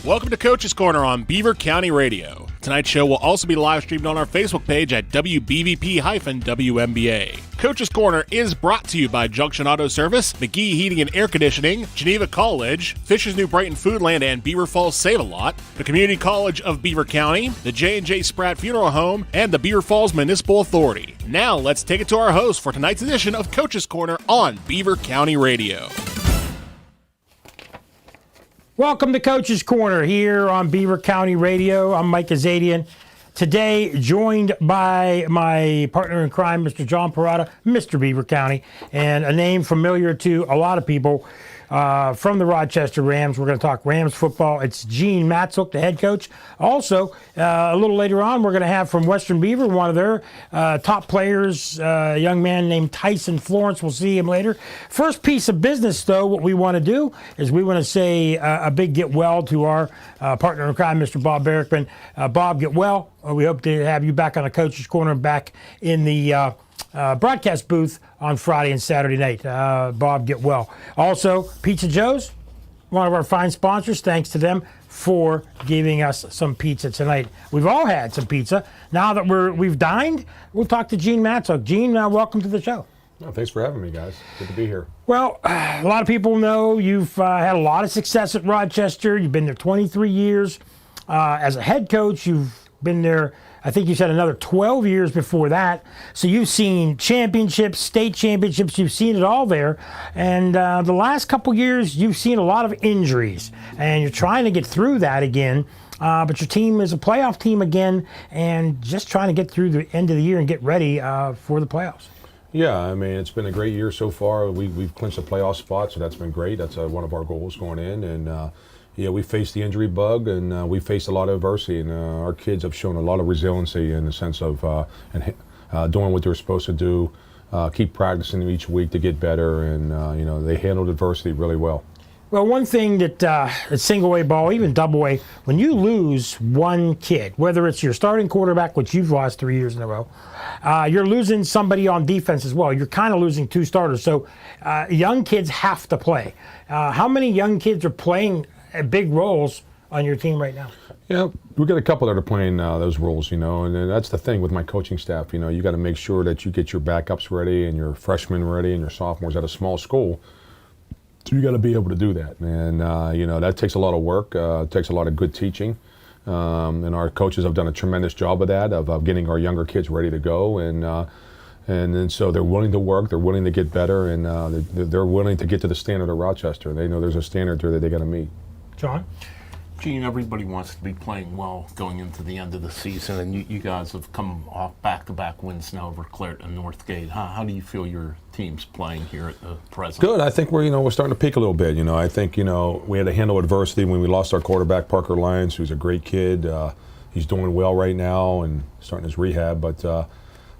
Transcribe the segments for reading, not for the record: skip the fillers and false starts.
Welcome to Coach's Corner on Beaver County Radio. Tonight's show will also be live streamed on our Facebook page at WBVP-WMBA. Coach's Corner is brought to you by Junction Auto Service, McGee Heating and Air Conditioning, Geneva College, Fishers New Brighton Foodland and Beaver Falls Save-A-Lot, the Community College of Beaver County, the J&J Spratt Funeral Home, and the Beaver Falls Municipal Authority. Now let's take it to our host for tonight's edition of Coach's Corner on Beaver County Radio. Welcome to Coach's Corner here on Beaver County Radio. I'm Mike Azadian. Today, joined by my partner in crime, Mr. John Perrotto, Mr. Beaver County, and a name familiar to a lot of people from the Rochester Rams. We're going to talk Rams football. It's Gene Matsook, the head coach. Also, a little later on, we're going to have from Western Beaver, one of their top players, a young man named Tyson Florence. We'll see him later. First piece of business, though, what we want to do is we want to say a big get well to our partner in crime, Mr. Bob Berrickman. Bob, get well. We hope to have you back on the Coach's Corner, back in the broadcast booth on Friday and Saturday night. Bob, get well. Also, Pizza Joe's, one of our fine sponsors. Thanks to them for giving us some pizza tonight. We've all had some pizza. Now that we've dined, we'll talk to Gene Matsook. Gene, welcome to the show. Oh, thanks for having me, guys. Good to be here. Well, a lot of people know you've had a lot of success at Rochester. You've been there 23 years. As a head coach, you've been there, I think you said, another 12 years before that. So you've seen championships, state championships, you've seen it all there. And the last couple years, you've seen a lot of injuries. And you're trying to get through that again. But your team is a playoff team again, and just trying to get through the end of the year and get ready for the playoffs. Yeah, I mean, it's been a great year so far. We've clinched a playoff spot, so that's been great. That's one of our goals going in. And we faced the injury bug, and we faced a lot of adversity, and our kids have shown a lot of resiliency in the sense of doing what they're supposed to do, keep practicing each week to get better, and they handled adversity really well. Well, one thing that at single A ball, even double A, when you lose one kid, whether it's your starting quarterback, which you've lost 3 years in a row, you're losing somebody on defense as well. You're kind of losing two starters. So young kids have to play. How many young kids are playing big roles on your team right now? Yeah, we got a couple that are playing those roles, and that's the thing with my coaching staff. You got to make sure that you get your backups ready and your freshmen ready and your sophomores at a small school. So you got to be able to do that, and that takes a lot of work. It takes a lot of good teaching, and our coaches have done a tremendous job of that, of getting our younger kids ready to go, and so they're willing to work, they're willing to get better, and they're willing to get to the standard of Rochester. They know there's a standard there that they got to meet. John? Gene, everybody wants to be playing well going into the end of the season, and you guys have come off back-to-back wins now over Claret and Northgate. How do you feel your team's playing here at the present? Good. I think we're starting to peak a little bit. I think we had to handle adversity when we lost our quarterback, Parker Lyons, who's a great kid. He's doing well right now and starting his rehab, but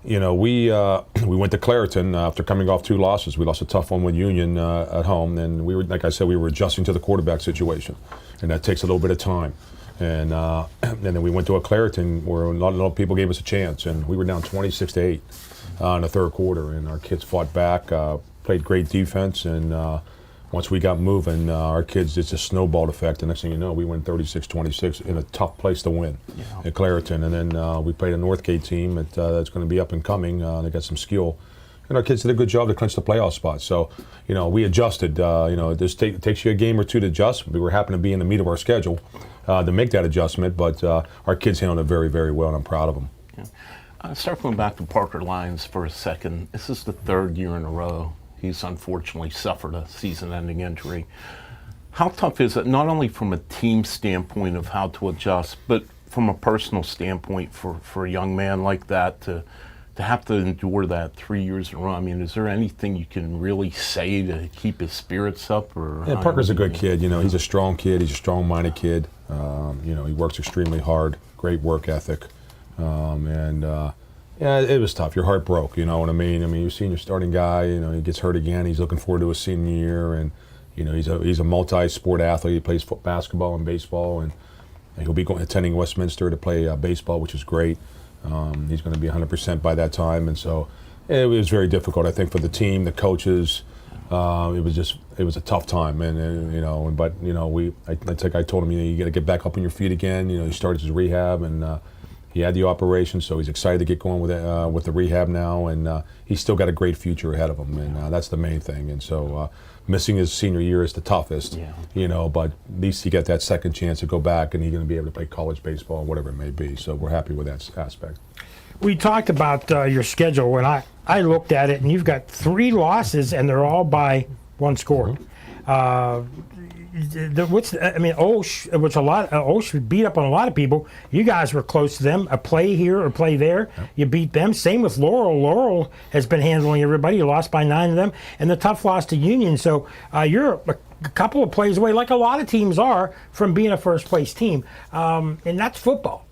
we went to Clareton after coming off two losses. We lost a tough one with Union at home, and we were adjusting to the quarterback situation, and that takes a little bit of time. And then we went to a Clareton where a lot of people gave us a chance, and we were down 26-8 in the third quarter, and our kids fought back, played great defense, and once we got moving, our kids, it's a snowball effect. The next thing you know, we win 36-26 in a tough place to win at Clareton. And then we played a Northgate team that's going to be up and coming. They got some skill. And our kids did a good job to clinch the playoff spot. So, we adjusted. It takes you a game or two to adjust. We were happy to be in the meat of our schedule to make that adjustment. But our kids handled it very, very well, and I'm proud of them. Yeah. Circling back to Parker Lyons for a second, this is the third year in a row he's unfortunately suffered a season-ending injury. How tough is it, not only from a team standpoint of how to adjust, but from a personal standpoint for a young man like that to have to endure that 3 years in a row? I mean, is there anything you can really say to keep his spirits up? Yeah, Parker's a good kid. He's a strong kid. He's a strong-minded kid. He works extremely hard, great work ethic, yeah, it was tough. Your heart broke, you know what I mean? I mean, you've seen your starting guy, he gets hurt again. He's looking forward to his senior year, and, he's a multi-sport athlete. He plays basketball and baseball, and he'll be attending Westminster to play baseball, which is great. He's going to be 100% by that time, and so it was very difficult, I think, for the team, the coaches, it was a tough time, and you know, but you know, I told him, you know, you got to get back up on your feet again. You know, he started his rehab, and he had the operation, so he's excited to get going with the rehab now, and he's still got a great future ahead of him, and that's the main thing. And so missing his senior year is the toughest, you know, but at least he got that second chance to go back, and he's going to be able to play college baseball, whatever it may be. So we're happy with that aspect. We talked about your schedule, and I looked at it, and you've got 3 losses, and they're all by 1 score. Osh, which Osh beat up on a lot of people. You guys were close to them. A play here or play there, you beat them. Same with Laurel. Laurel has been handling everybody. You lost by 9 of them, and the tough loss to Union. So you're a couple of plays away, like a lot of teams are, from being a first place team, and that's football.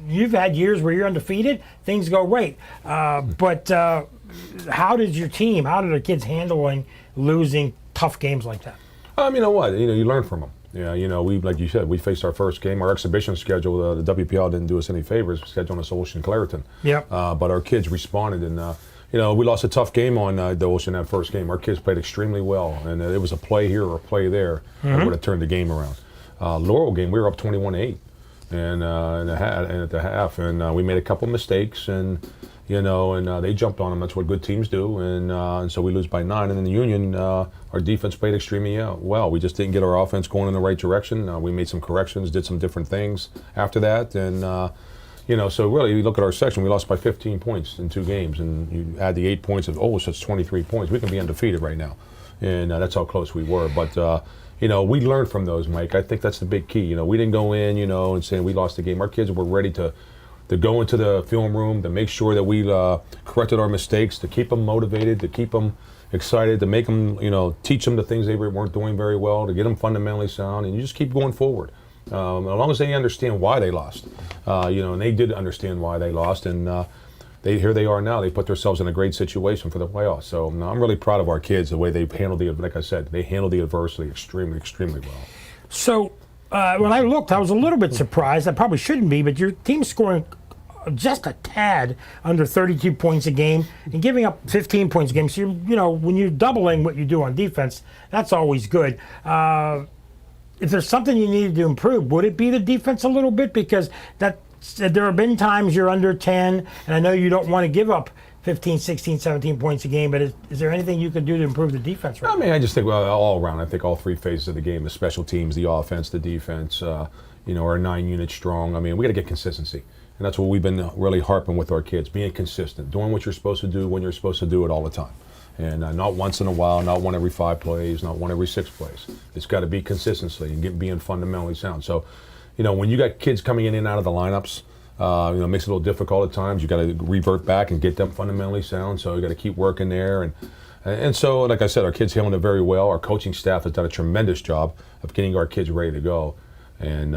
You've had years where you're undefeated, things go great. But how did the kids handling losing tough games like that? You know what? You know, you learn from them. Yeah, you know, like you said, we faced our first game. Our exhibition schedule, the WPL didn't do us any favors, scheduling us Ocean Clareton. Yep. But our kids responded, and you know, we lost a tough game on the Ocean that first game. Our kids played extremely well, and it was a play here or a play there that would have turned the game around. Laurel game, we were up 21-8. And at the half, and we made a couple mistakes, and you know, and they jumped on them. That's what good teams do, and so we lose by 9. And in the Union, our defense played extremely well. We just didn't get our offense going in the right direction. We made some corrections, did some different things after that, and you know, so really, you look at our section, we lost by 15 points in 2 games, and you add the 8 points of so it's 23 points. We can be undefeated right now, and that's how close we were. But you know, we learned from those, Mike. I think that's the big key. You know, we didn't go in, you know, and saying we lost the game. Our kids were ready to go into the film room, to make sure that we corrected our mistakes, to keep them motivated, to keep them excited, to make them, you know, teach them the things they weren't doing very well, to get them fundamentally sound, and you just keep going forward. As long as they understand why they lost, you know, and they did understand why they lost, and here they are now. They put themselves in a great situation for the playoffs. So I'm really proud of our kids, the way they've handled like I said, they handled the adversity extremely, extremely well. So when I looked, I was a little bit surprised. I probably shouldn't be, but your team's scoring just a tad under 32 points a game and giving up 15 points a game. So, you know, when you're doubling what you do on defense, that's always good. If there's something you needed to improve, would it be the defense a little bit? Because there have been times you're under 10, and I know you don't want to give up 15, 16, 17 points a game, but is there anything you can do to improve the defense right now? I mean, I just think, well, all around, I think all 3 phases of the game, the special teams, the offense, the defense, you know, are 9 units strong. I mean, we got to get consistency. And that's what we've been really harping with our kids, being consistent, doing what you're supposed to do when you're supposed to do it all the time. And not once in a while, not one every 5 plays, not one every 6 plays. It's got to be consistency and being fundamentally sound. So, you know, when you got kids coming in and out of the lineups, you know, it makes it a little difficult at times. You got to revert back and get them fundamentally sound. So you got to keep working there, and so, like I said, our kids handled it very well. Our coaching staff has done a tremendous job of getting our kids ready to go. And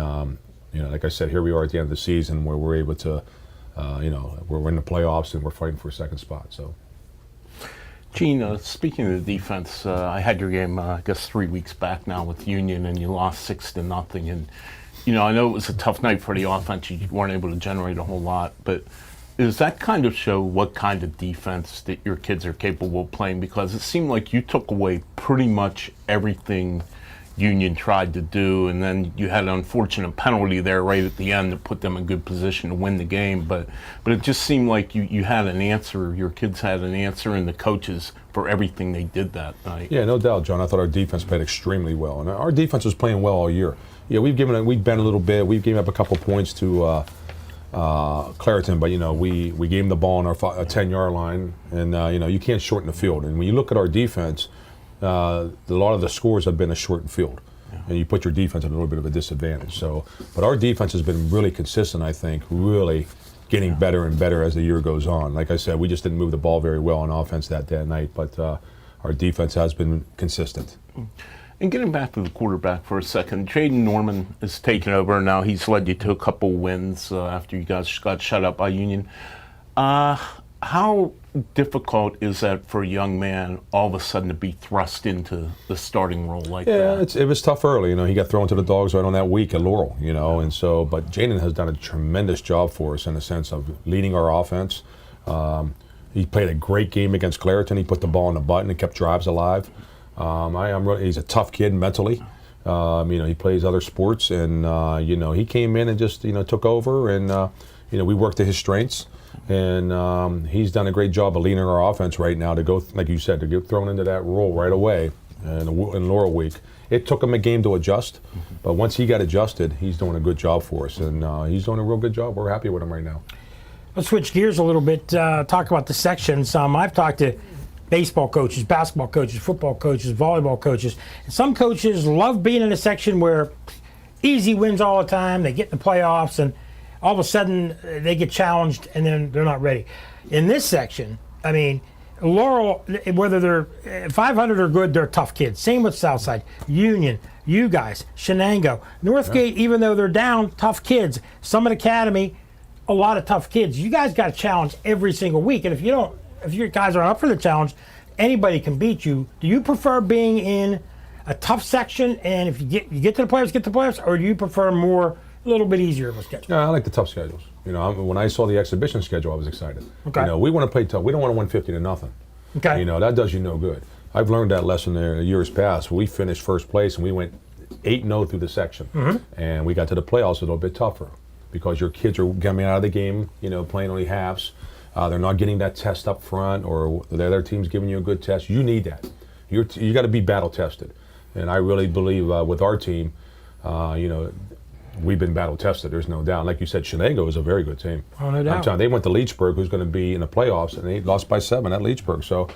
you know, like I said, here we are at the end of the season where we're able to, you know, we're in the playoffs and we're fighting for a second spot. So. Gene, speaking of the defense, I had your game, I guess 3 weeks back now with Union, and you lost 6-0. And you know, I know it was a tough night for the offense. You weren't able to generate a whole lot, but does that kind of show what kind of defense that your kids are capable of playing? Because it seemed like you took away pretty much everything Union tried to do, and then you had an unfortunate penalty there right at the end to put them in good position to win the game. But it just seemed like you had an answer, your kids had an answer, and the coaches for everything they did that night. Yeah, no doubt, John. I thought our defense played extremely well, and our defense was playing well all year. Yeah, we've been a little bit. We've given up a couple points to Clareton, but you know, we gave them the ball on our 10-yard line, and you know, you can't shorten the field. And when you look at our defense, a lot of the scores have been a shortened field, and you put your defense at a little bit of a disadvantage. So, but our defense has been really consistent. I think really getting better and better as the year goes on. Like I said, we just didn't move the ball very well on offense that night, but our defense has been consistent. And getting back to the quarterback for a second, Jaden Norman is taking over now. He's led you to a couple wins after you guys got shut up by Union. How difficult is that for a young man all of a sudden to be thrust into the starting role like that? Yeah, it was tough early. You know, he got thrown to the dogs right on that week at Laurel, you know, and so, but Jaden has done a tremendous job for us in the sense of leading our offense. He played a great game against Clareton. He put the ball in the button and kept drives alive. He's a tough kid mentally. He plays other sports, and he came in and just took over, and we worked to his strengths, and he's done a great job of leading our offense right now to go, like you said, to get thrown into that role right away in Laurel Week. It took him a game to adjust, but once he got adjusted, he's doing a good job for us, and he's doing a real good job. We're happy with him right now. Let's switch gears a little bit, talk about the sections. I've talked to baseball coaches, basketball coaches, football coaches, volleyball coaches. And some coaches love being in a section where easy wins all the time, they get in the playoffs, and all of a sudden they get challenged and then they're not ready. In this section, I mean, Laurel, whether they're 500 or good, they're tough kids. Same with Southside, Union, you guys, Shenango. Northgate, even though they're down, tough kids. Summit Academy, a lot of tough kids. You guys got a challenge every single week, and if your guys aren't up for the challenge, anybody can beat you. Do you prefer being in a tough section, and if you get to the playoffs, or do you prefer a little bit easier of a schedule? Yeah, I like the tough schedules. When I saw the exhibition schedule, I was excited. Okay. We want to play tough. We don't want to win 50-0. Okay. That does you no good. I've learned that lesson there in years past. We finished first place, and we went 8-0 through the section, and we got to the playoffs a little bit tougher because your kids are coming out of the game, playing only halves. They're not getting that test up front, or the other team's giving you a good test. You need that. You got to be battle tested, and I really believe with our team, we've been battle tested. There's no doubt. Like you said, Shenango is a very good team. Oh, no doubt. I'm telling you, they went to Leechburg, who's going to be in the playoffs, and they lost by 7 at Leechburg. So,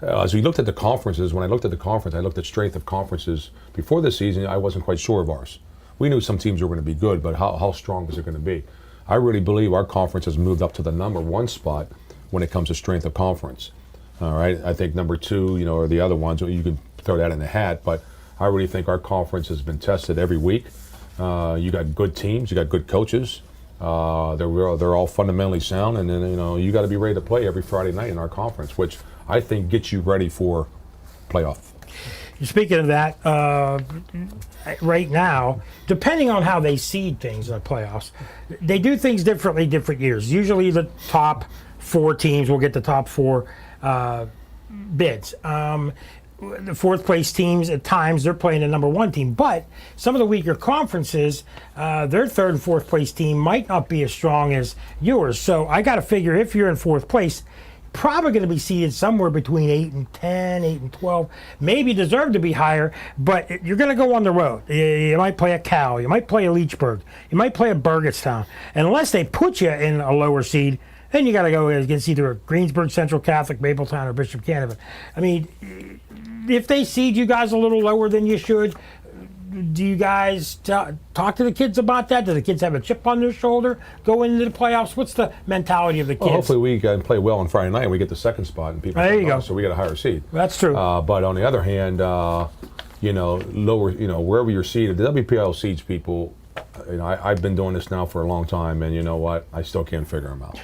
as we looked at the conferences, when I looked at the conference, I looked at strength of conferences before this season. I wasn't quite sure of ours. We knew some teams were going to be good, but how strong was it going to be? I really believe our conference has moved up to the number 1 spot when it comes to strength of conference. All right, I think number 2, or the other ones, you can throw that in the hat, but I really think our conference has been tested every week. You got good teams, you got good coaches. They're all fundamentally sound, and then you got to be ready to play every Friday night in our conference, which I think gets you ready for playoff. Speaking of that, right now, depending on how they seed things in the playoffs, they do things differently different years. Usually the top 4 teams will get the top 4 bids. The 4th place teams, at times, they're playing the number 1 team. But some of the weaker conferences, their 3rd and 4th place team might not be as strong as yours. So I got to figure if you're in 4th place, probably going to be seeded somewhere between 8 and 10, 8 and 12. Maybe deserve to be higher, but you're going to go on the road. You might play a Cal. You might play a Leechburg. You might play a Burgettstown. And unless they put you in a lower seed, then you got to go against either Greensburg, Central Catholic, Mapletown, or Bishop Canevin. I mean, if they seed you guys a little lower than you should, do you guys talk to the kids about that? Do the kids have a chip on their shoulder going into the playoffs? What's the mentality of the kids? Well, hopefully we can play well on Friday night and we get the 2nd spot and people. There you go. So we got a higher seed. That's true. But on the other hand, lower, wherever you're seated, the WPL seeds people. I've been doing this now for a long time, and you know what? I still can't figure them out.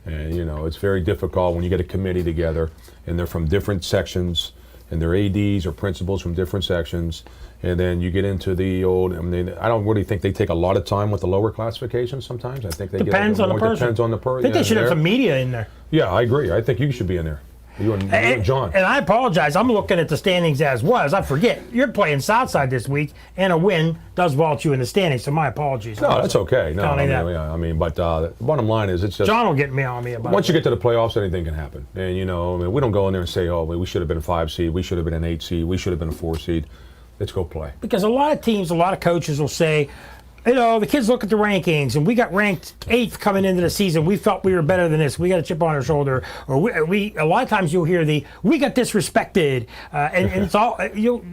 And it's very difficult when you get a committee together, and they're from different sections, and they're ADs or principals from different sections. And then you get into the old. I don't really think they take a lot of time with the lower classifications. Sometimes I think they depends on the person. Depends on the person. I think they should have some media in there. Yeah, I agree. I think you should be in there. You and John. And I apologize. I'm looking at the standings as was. I forget. You're playing Southside this week, and a win does vault you in the standings. So my apologies. No, that's okay. No, but the bottom line is it's just John will get me on me about. Once you get to the playoffs, anything can happen. And we don't go in there and say, we should have been a 5 seed, we should have been an 8 seed, we should have been a 4 seed. Let's go play. Because a lot of teams, a lot of coaches will say, the kids look at the rankings, and we got ranked 8th coming into the season. We felt we were better than this. We got a chip on our shoulder. Or we a lot of times you'll hear we got disrespected. And it's all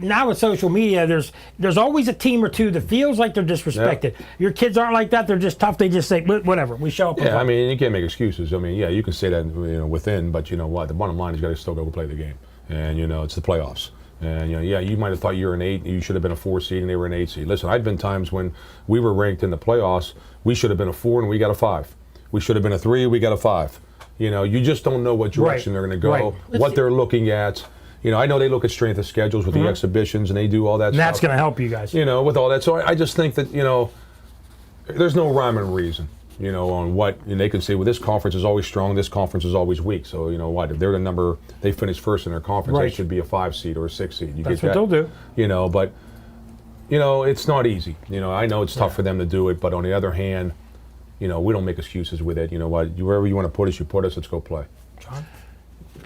now with social media. There's always a team or two that feels like they're disrespected. Yeah. Your kids aren't like that. They're just tough. They just say whatever. We show up. Yeah, you can't make excuses. You can say that within, but you know what? The bottom line is you got to still go play the game, and it's the playoffs. And you might have thought you were an 8, you should have been a 4 seed, and they were an 8 seed. Listen, I've been times when we were ranked in the playoffs, we should have been a 4 and we got a 5. We should have been a 3, we got a 5. You just don't know what direction they're going to go, what they're looking at. I know they look at strength of schedules with the exhibitions, and they do all that and stuff. That's going to help you guys. With all that. So I just think that, there's no rhyme and reason. you know, on what, and they can say, well, this conference is always strong, this conference is always weak. So, you know what, if they're the number, they finish first in their conference, Right. they should be a 5 seed or a 6 seed. That's what they'll do. You know, but, you know, it's not easy. You know, I know it's tough for them to do it, but on the other hand, you know, we don't make excuses with it. You know what, wherever you want to put us, you put us, let's go play. John?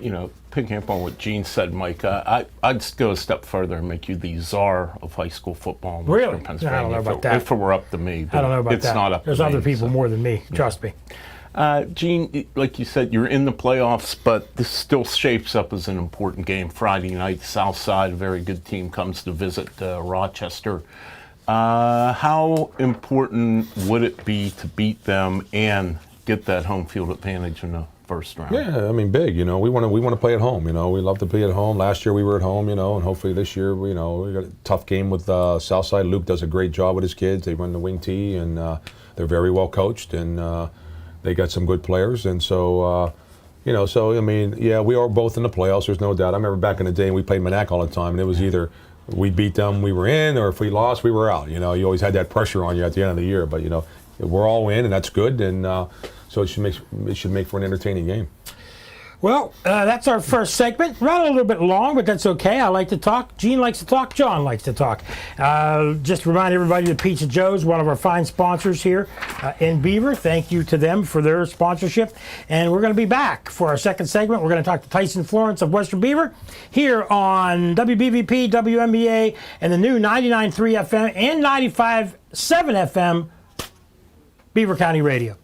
You know, picking up on what Gene said, Mike, I'd go a step further and make you the czar of high school football in Really? Western Pennsylvania. I don't know about that. If it were up to me. I don't know about it's that. Not up There's to me. other people so. more than me, trust me. Gene, like you said, you're in the playoffs, but this still shapes up as an important game. Friday night, South Side, a very good team, comes to visit Rochester. How important would it be to beat them and get that home field advantage in the first round? Yeah, I mean, big. You know, we want to play at home. You know, we love to play at home. Last year we were at home. You know, and hopefully this year, you know, we got a tough game with Southside. Luke does a great job with his kids. They run the wing tee, and they're very well coached, and they got some good players. And so, you know, so I mean, yeah, we are both in the playoffs. There's no doubt. I remember back in the day we played Monac all the time, and it was either we beat them, we were in, or if we lost, we were out. You know, you always had that pressure on you at the end of the year. But you know, we're all in, and that's good. And so it should make for an entertaining game. Well, that's our first segment. Run a little bit long, but that's okay. I like to talk. Gene likes to talk. John likes to talk. Just to remind everybody that Pizza Joe's, one of our fine sponsors here in Beaver. Thank you to them for their sponsorship. And we're going to be back for our second segment. We're going to talk to Tyson Florence of Western Beaver here on WBVP, WNBA, and the new 99.3 FM and 95.7 FM Beaver County Radio.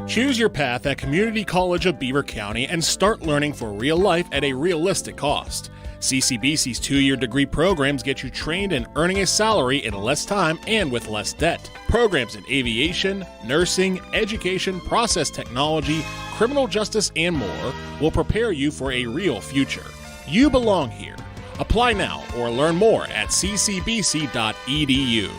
Choose your path at Community College of Beaver County and start learning for real life at a realistic cost. CCBC's 2-year degree programs get you trained and earning a salary in less time and with less debt. Programs in aviation, nursing, education, process technology, criminal justice, and more will prepare you for a real future. You belong here. Apply now or learn more at ccbc.edu.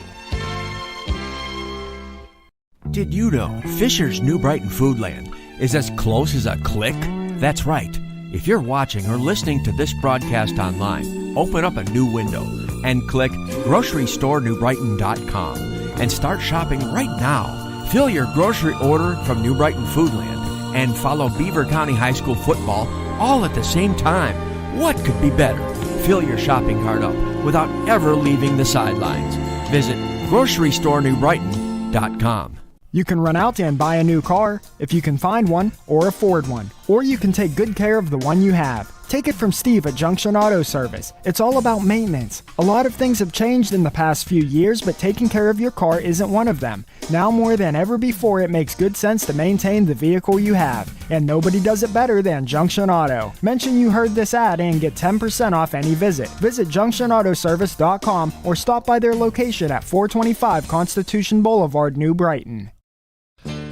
Did you know Fisher's New Brighton Foodland is as close as a click? That's right. If you're watching or listening to this broadcast online, open up a new window and click GroceryStoreNewBrighton.com and start shopping right now. Fill your grocery order from New Brighton Foodland and follow Beaver County High School football all at the same time. What could be better? Fill your shopping cart up without ever leaving the sidelines. Visit GroceryStoreNewBrighton.com. You can run out and buy a new car if you can find one or afford one, or you can take good care of the one you have. Take it from Steve at Junction Auto Service. It's all about maintenance. A lot of things have changed in the past few years, but taking care of your car isn't one of them. Now more than ever before, it makes good sense to maintain the vehicle you have, and nobody does it better than Junction Auto. Mention you heard this ad and get 10% off any visit. Visit junctionautoservice.com or stop by their location at 425 Constitution Boulevard, New Brighton.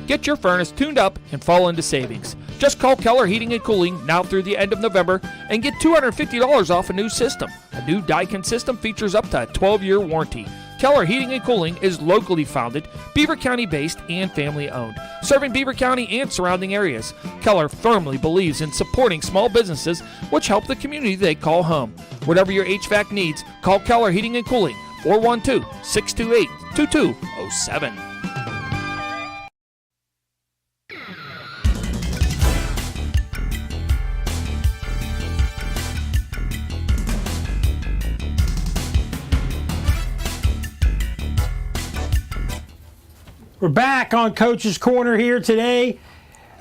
Get your furnace tuned up and fall into savings. Just call Keller Heating and Cooling now through the end of November and get $250 off a new system. A new Daikin system features up to a 12-year warranty. Keller Heating and Cooling is locally founded, Beaver County based, and family owned, serving Beaver County and surrounding areas. Keller firmly believes in supporting small businesses which help the community they call home. Whatever your HVAC needs, call Keller Heating and Cooling, 412-628-2207. We're back on Coach's Corner here today.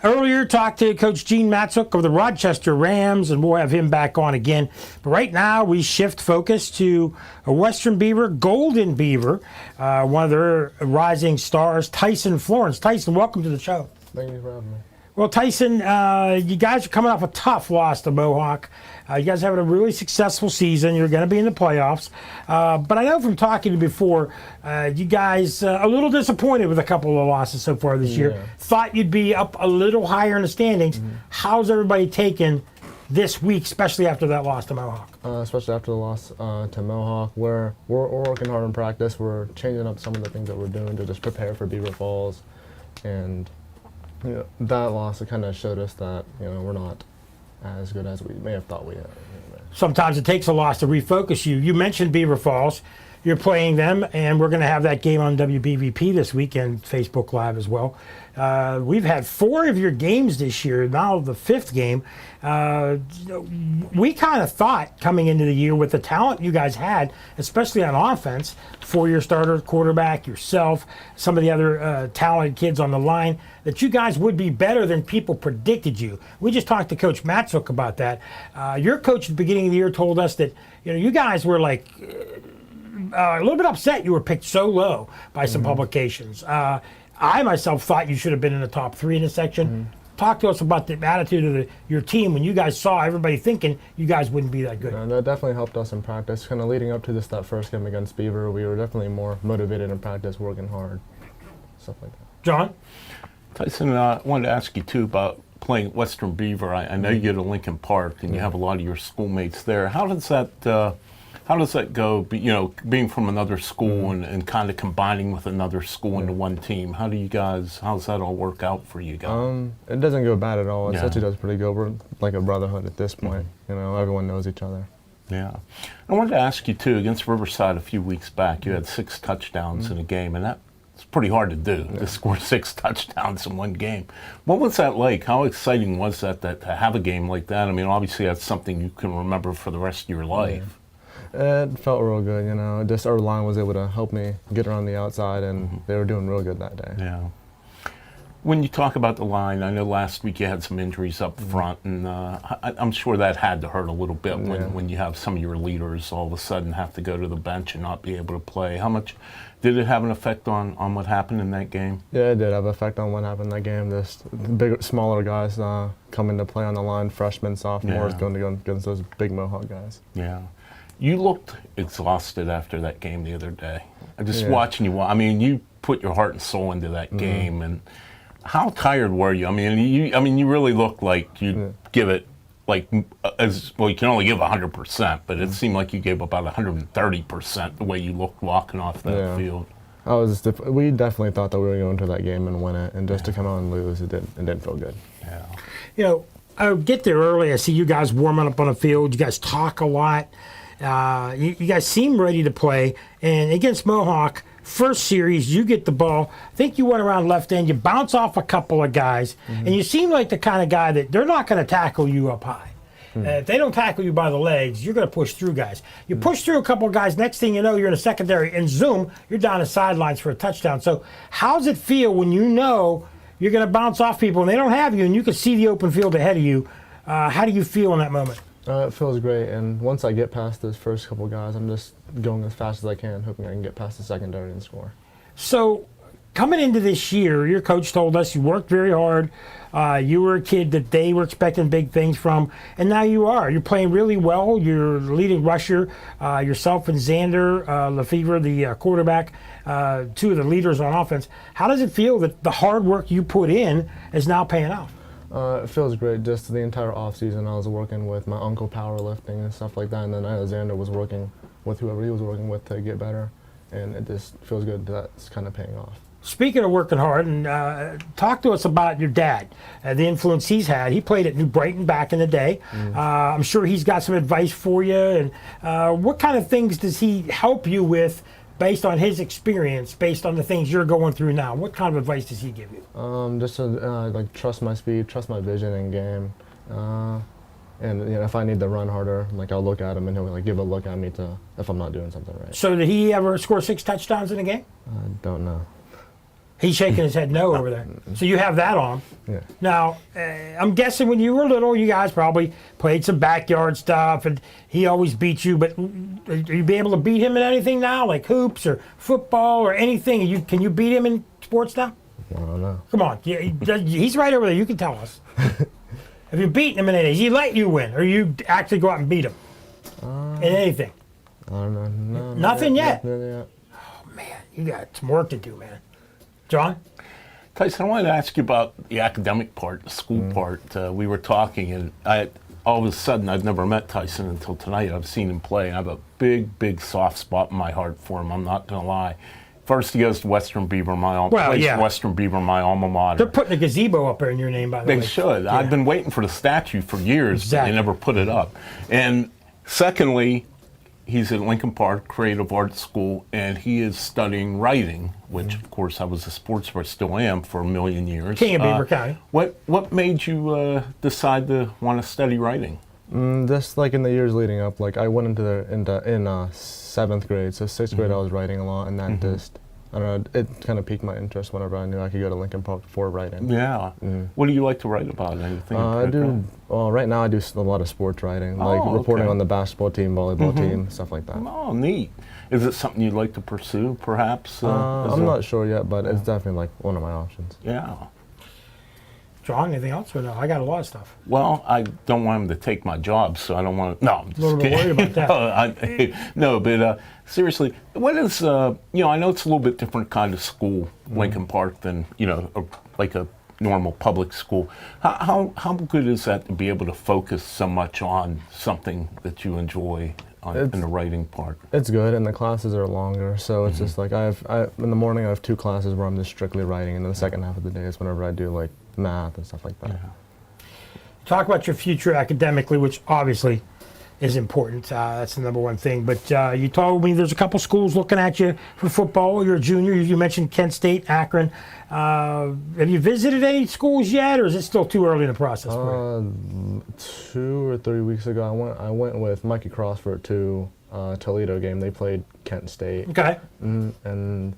Earlier, talked to Coach Gene Matsook of the Rochester Rams, and we'll have him back on again. But right now, we shift focus to a Western Beaver, Golden Beaver, one of their rising stars, Tyson Florence. Tyson, welcome to the show. Thank you for having me. Well, Tyson, you guys are coming off a tough loss to Mohawk. You guys having a really successful season. You're going to be in the playoffs. But I know from talking to you before, you guys a little disappointed with a couple of losses so far this year. Thought you'd be up a little higher in the standings. Mm-hmm. How's everybody taking this week, especially after that loss to Mohawk? Especially after the loss to Mohawk, where we're working hard in practice. We're changing up some of the things that we're doing to just prepare for Beaver Falls. And that loss, it kind of showed us that we're not as good as we may have thought we had. Sometimes it takes a loss to refocus you. You mentioned Beaver Falls. you're playing them, and we're going to have that game on WBVP this weekend, Facebook Live as well. We've had 4 of your games this year, now the 5th game. We kind of thought coming into the year with the talent you guys had, especially on offense, for your starter quarterback, yourself, some of the other talented kids on the line, that you guys would be better than people predicted you. We just talked to Coach Matsook about that. Your coach at the beginning of the year told us that you guys were like a little bit upset you were picked so low by some publications. I myself thought you should have been in the top 3 in the section. Talk to us about the attitude of your team when you guys saw everybody thinking you guys wouldn't be that good. That definitely helped us in practice. Kind of leading up to that first game against Beaver, we were definitely more motivated in practice, working hard, stuff like that. John? Tyson, I wanted to ask you, too, about playing at Western Beaver. I know you go to Lincoln Park, and you have a lot of your schoolmates there. How does that go, being from another school and kind of combining with another school into one team? How does that all work out for you guys? It doesn't go bad at all. It actually does pretty good. We're like a brotherhood at this point. Everyone knows each other. Yeah. I wanted to ask you, too, against Riverside a few weeks back, you had 6 touchdowns in a game, and that's pretty hard to do, to score 6 touchdowns in one game. What was that like? How exciting was that to have a game like that? I mean, obviously that's something you can remember for the rest of your life. It felt real good, Just our line was able to help me get around the outside, and they were doing real good that day. Yeah. When you talk about the line, I know last week you had some injuries up front, and I'm sure that had to hurt a little bit when you have some of your leaders all of a sudden have to go to the bench and not be able to play. How much did it have an effect on what happened in that game? Yeah, it did have an effect on what happened in that game. Just bigger, smaller guys coming to play on the line, freshmen, sophomores, going to go against those big Mohawk guys. Yeah. You looked exhausted after that game the other day. Just watching you. I mean, you put your heart and soul into that game, and how tired were you? I mean, you really looked like you give it you can only give 100%, but it seemed like you gave about 130% the way you looked walking off that field. We definitely thought that we were going to that game and win it, and just to come out and lose, it didn't feel good. Yeah. I get there early. I see you guys warming up on the field. You guys talk a lot. You guys seem ready to play. And against Mohawk, first series, you get the ball. I think you went around left end. You bounce off a couple of guys. And you seem like the kind of guy that they're not going to tackle you up high. If they don't tackle you by the legs, you're going to push through guys. You push through a couple of guys. Next thing you know, you're in a secondary. And zoom, you're down the sidelines for a touchdown. So how does it feel when you know you're going to bounce off people and they don't have you and you can see the open field ahead of you? How do you feel in that moment? It feels great, and once I get past those first couple guys, I'm just going as fast as I can, hoping I can get past the secondary and score. So, coming into this year, your coach told us you worked very hard. You were a kid that they were expecting big things from, and now you are. You're playing really well. You're leading rusher. Yourself and Xander Lefevre, the quarterback, 2 of the leaders on offense. How does it feel that the hard work you put in is now paying off? It feels great. Just the entire offseason, I was working with my uncle powerlifting and stuff like that, and then Alexander was working with whoever he was working with to get better, and it just feels good that's kind of paying off. Speaking of working hard, and talk to us about your dad, the influence he's had. He played at New Brighton back in the day. I'm sure he's got some advice for you. And what kind of things does he help you with based on his experience, based on the things you're going through now? What kind of advice does he give you? Just to trust my speed, trust my vision in game, and if I need to run harder, I'll look at him and he'll give a look at me if I'm not doing something right. So did he ever score 6 touchdowns in a game? I don't know. He's shaking his head no over there. So you have that on. Yeah. Now, I'm guessing when you were little, you guys probably played some backyard stuff, and he always beat you. But are you be able to beat him in anything now, like hoops or football or anything? Can you beat him in sports now? I don't know. Come on. He's right over there. You can tell us. Have you beaten him in anything? Does he let you win, or you actually go out and beat him in anything? I don't know. No, Nothing yet? Nothing yet. Oh, man. You got some work to do, man. John? Tyson, I wanted to ask you about the academic part, the school part. We were talking, and all of a sudden, I've never met Tyson until tonight. I've seen him play. I have a big, big soft spot in my heart for him. I'm not going to lie. First, he goes to Western Beaver, Western Beaver, my alma mater. They're putting a gazebo up there in your name, by the way. They should. Yeah. I've been waiting for the statue for years, exactly. But they never put it up. And secondly, he's at Lincoln Park Creative Arts School, and he is studying writing, which, of course, I was a sports writer, still am for a million years. King of Beaver County. What made you decide to want to study writing? Just like in the years leading up, like I went into in 7th grade, so 6th grade I was writing a lot, and that just, I don't know, it kind of piqued my interest whenever I knew I could go to Lincoln Park for writing. Yeah. What do you like to write about? Anything? Right now I do a lot of sports writing, like reporting on the basketball team, volleyball team, stuff like that. Oh, neat. Is it something you'd like to pursue, perhaps? I'm not sure yet, but it's definitely like one of my options. Yeah. John, anything else? Or no? I got a lot of stuff. Well, I don't want him to take my job, so I don't want to. No, I'm just a little bit kidding. worried about that. No, but seriously, what is, I know it's a little bit different kind of school, Lincoln Park, than, like a normal public school. How good is that to be able to focus so much on something that you enjoy in the writing part? It's good, and the classes are longer, so it's just like in the morning I have 2 classes where I'm just strictly writing, and then the second half of the day is whenever I do like math and stuff like that. Yeah. Talk about your future academically, which obviously is important. That's the number one thing. But you told me there's a couple schools looking at you for football. You're a junior. You mentioned Kent State, Akron. Have you visited any schools yet, or is it still too early in the process for you? 2 or 3 weeks ago, I went with Mikey Crossford to Toledo game. They played Kent State. Okay. And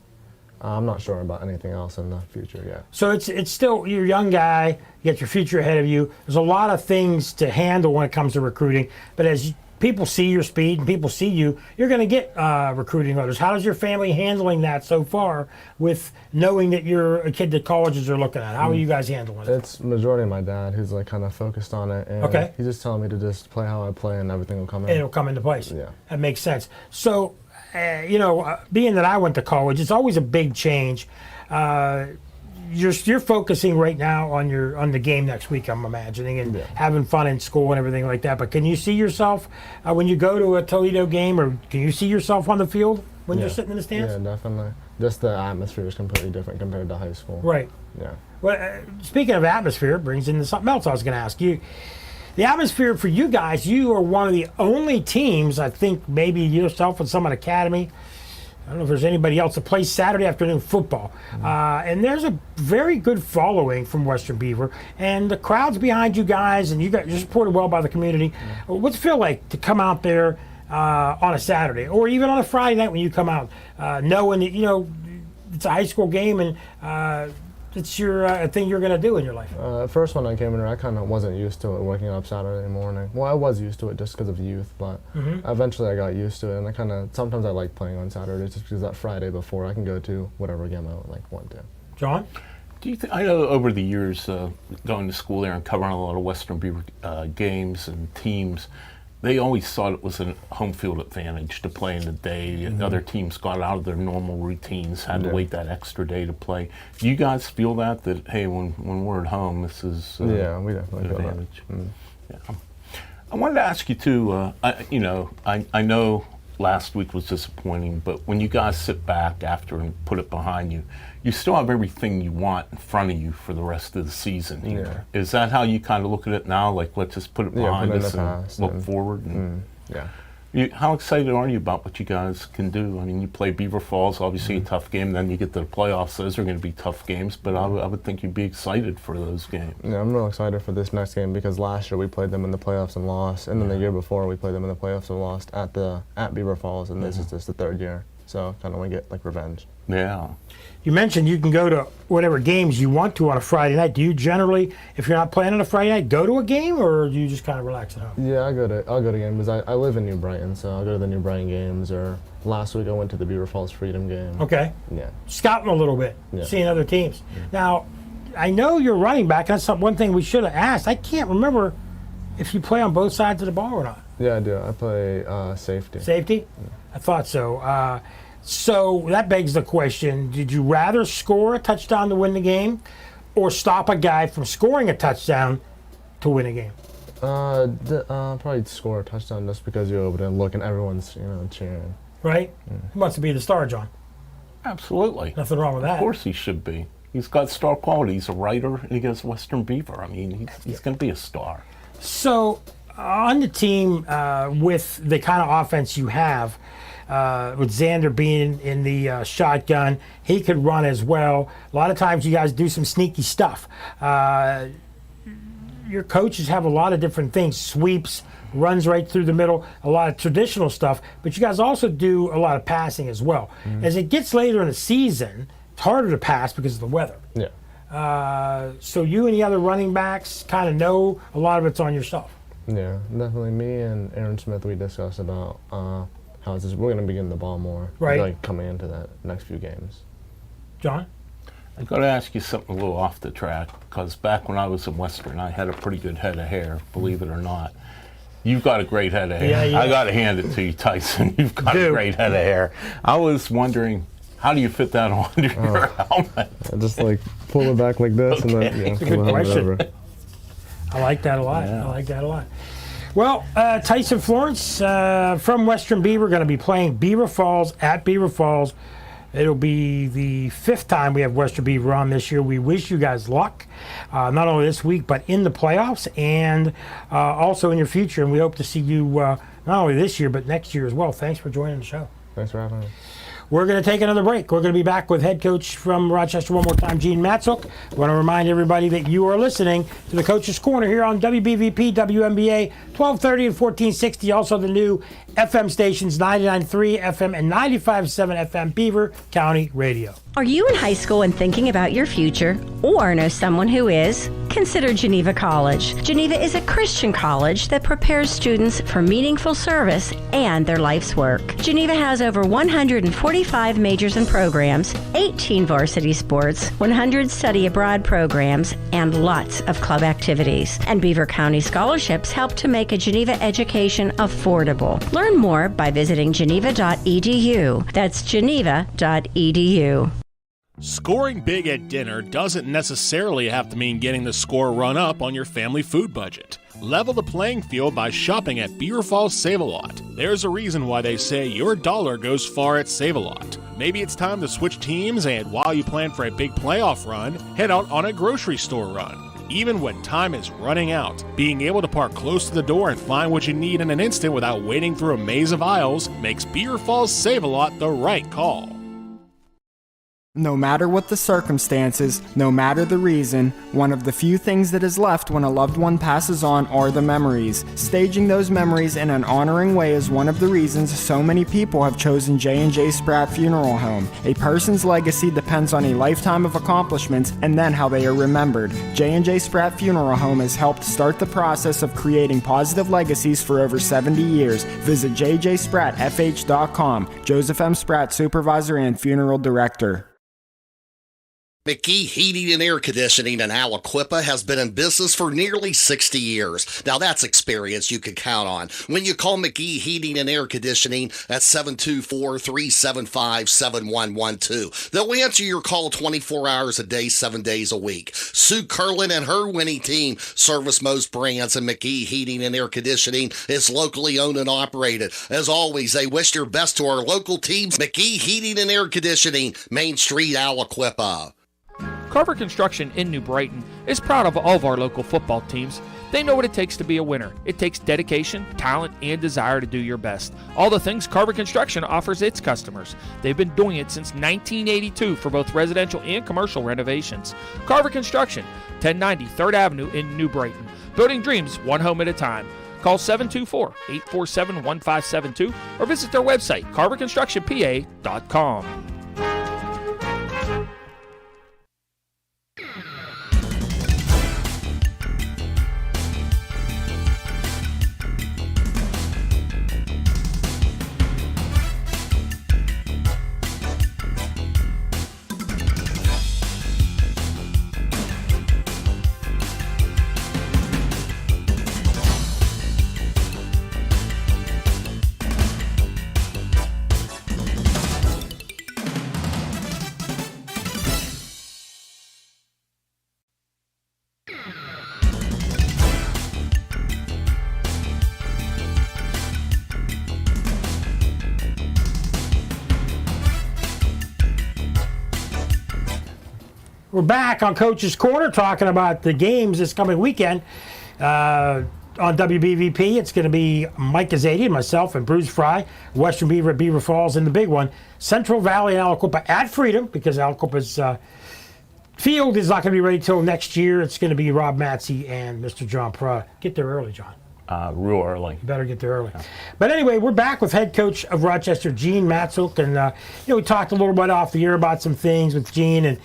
I'm not sure about anything else in the future yet. So it's still, you're a young guy, you got your future ahead of you. There's a lot of things to handle when it comes to recruiting, but as people see your speed and people see you, you're going to get recruiting letters. How is your family handling that so far with knowing that you're a kid that colleges are looking at? How are you guys handling it? It's majority of my dad who's like kind of focused on it, and he's just telling me to just play how I play and everything will come in. It'll come into place. Yeah. That makes sense. So, being that I went to college, it's always a big change. You're focusing right now on the game next week, I'm imagining, and having fun in school and everything like that. But can you see yourself when you go to a Toledo game, or can you see yourself on the field when you're sitting in the stands? Yeah, definitely. Just the atmosphere is completely different compared to high school. Right. Yeah. Well, speaking of atmosphere, it brings into something else I was going to ask you. The atmosphere for you guys, you are one of the only teams, I think maybe yourself and Summit Academy, I don't know if there's anybody else, that plays Saturday afternoon football. And there's a very good following from Western Beaver. And the crowd's behind you guys, and you're supported well by the community. What's it feel like to come out there on a Saturday, or even on a Friday night when you come out, knowing that, it's a high school game and it's a thing you're going to do in your life? At first when I came in here, I kind of wasn't used to it, waking up Saturday morning. Well, I was used to it just because of youth, but eventually I got used to it, and sometimes I like playing on Saturdays just because that Friday before I can go to whatever game I want to. John? Do you think, I know over the years going to school there and covering a lot of Western Beaver games and teams, they always thought it was a home field advantage to play in the day. Other teams got out of their normal routines, had to wait that extra day to play. Do you guys feel that hey, when we're at home, this is yeah, we definitely feel advantage? Yeah. I wanted to ask you too. I know last week was disappointing, but when you guys sit back after and put it behind you, you still have everything you want in front of you for the rest of the season here. Is that how you kind of look at it now? Like, let's just put it behind us and look forward? How excited are you about what you guys can do? I mean, you play Beaver Falls, obviously a tough game. Then you get to the playoffs. Those are going to be tough games, but I would think you'd be excited for those games. Yeah, I'm real excited for this next game because last year we played them in the playoffs and lost, and then the year before we played them in the playoffs and lost at Beaver Falls, and this is just the 3rd year. So kind of want to get like revenge. Yeah. You mentioned you can go to whatever games you want to on a Friday night. Do you generally, if you're not playing on a Friday night, go to a game, or do you just kind of relax at home? Yeah, I'll go to games. I live in New Brighton, so I'll go to the New Brighton games. Or last week I went to the Beaver Falls Freedom game. Okay. Yeah. Scouting a little bit, seeing other teams. Now, I know you're running back. That's one thing we should have asked. I can't remember if you play on both sides of the ball or not. Yeah, I do. I play safety. Safety? Yeah. I thought so. So that begs the question, did you rather score a touchdown to win the game or stop a guy from scoring a touchdown to win a game? Probably score a touchdown just because you're able to look and everyone's cheering. Right? He wants to be the star, John. Absolutely. Nothing wrong with that. Of course he should be. He's got star quality. He's a writer, and he goes Western Beaver. I mean, he's going to be a star. So on the team with the kind of offense you have, with Xander being in the shotgun, he could run as well. A lot of times you guys do some sneaky stuff. Your coaches have a lot of different things, sweeps, runs right through the middle, a lot of traditional stuff, but you guys also do a lot of passing as well. As it gets later in the season, it's harder to pass because of the weather. Yeah. So you and the other running backs kind of know a lot of it's on yourself. Yeah, definitely. Me and Aaron Smith, we discussed about how we're going to be getting the ball more, Right. like coming into that next few games. John? I've got to ask you something a little off the track, because back when I was in Western, I had a pretty good head of hair, believe it or not. You've got a great head of hair. Yeah. I got to hand it to you, Tyson. You've got a great head of hair. I was wondering, how do you fit that under your helmet? I just like pull it back like this and then a pull good the helmet question. over. I like that a lot. Yeah. I like that a lot. Well, Tyson Florence from Western Beaver going to be playing Beaver Falls at Beaver Falls. It'll be the 5th time we have Western Beaver on this year. We wish you guys luck, not only this week, but in the playoffs and also in your future. And we hope to see you not only this year, but next year as well. Thanks for joining the show. Thanks for having me. We're going to take another break. We're going to be back with head coach from Rochester one more time, Gene Matsook. I want to remind everybody that you are listening to the Coach's Corner here on WBVP, WNBA, 1230 and 1460. Also the new FM stations, 99.3 FM and 95.7 FM, Beaver County Radio. Are you in high school and thinking about your future or know someone who is? Consider Geneva College. Geneva is a Christian college that prepares students for meaningful service and their life's work. Geneva has over 145 majors and programs, 18 varsity sports, 100 study abroad programs, and lots of club activities. And Beaver County scholarships help to make a Geneva education affordable. Learn more by visiting geneva.edu. That's geneva.edu. Scoring big at dinner doesn't necessarily have to mean getting the score run up on your family food budget. Level the playing field by shopping at Beaver Falls Save-A-Lot. There's a reason why they say your dollar goes far at Save-A-Lot. Maybe it's time to switch teams, and while you plan for a big playoff run, head out on a grocery store run. Even when time is running out, being able to park close to the door and find what you need in an instant without wading through a maze of aisles makes Beaver Falls Save-A-Lot the right call. No matter what the circumstances, no matter the reason, one of the few things that is left when a loved one passes on are the memories. Staging those memories in an honoring way is one of the reasons so many people have chosen J&J Spratt Funeral Home. A person's legacy depends on a lifetime of accomplishments and then how they are remembered. J&J Spratt Funeral Home has helped start the process of creating positive legacies for over 70 years. Visit jjsprattfh.com. Joseph M. Spratt, Supervisor and Funeral Director. McGee Heating and Air Conditioning in Aliquippa has been in business for nearly 60 years. Now that's experience you can count on when you call McGee Heating and Air Conditioning at 724-375-7112. They'll answer your call 24 hours a day, 7 days a week. Sue Curlin and her winning team service most brands, and McGee Heating and Air Conditioning is locally owned and operated. As always, they wish their best to our local teams. McGee Heating and Air Conditioning, Main Street, Aliquippa. Carver Construction in New Brighton is proud of all of our local football teams. They know what it takes to be a winner. It takes dedication, talent, and desire to do your best. All the things Carver Construction offers its customers. They've been doing it since 1982 for both residential and commercial renovations. Carver Construction, 1090 3rd Avenue in New Brighton. Building dreams one home at a time. Call 724-847-1572 or visit their website, carverconstructionpa.com. We're back on Coach's Corner talking about the games this coming weekend. on WBVP, it's going to be Mike Azadian, myself, and Bruce Fry, Western Beaver at Beaver Falls, and the big one, Central Valley and Aliquippa at Freedom, because Aliquippa's field is not going to be ready till next year. It's going to be Rob Matsey and Mr. John Perrotto. Get there early, John. Real early. You better get there early. Yeah. But anyway, we're back with head coach of Rochester, Gene Matsook, and we talked a little bit off the air about some things with Gene, and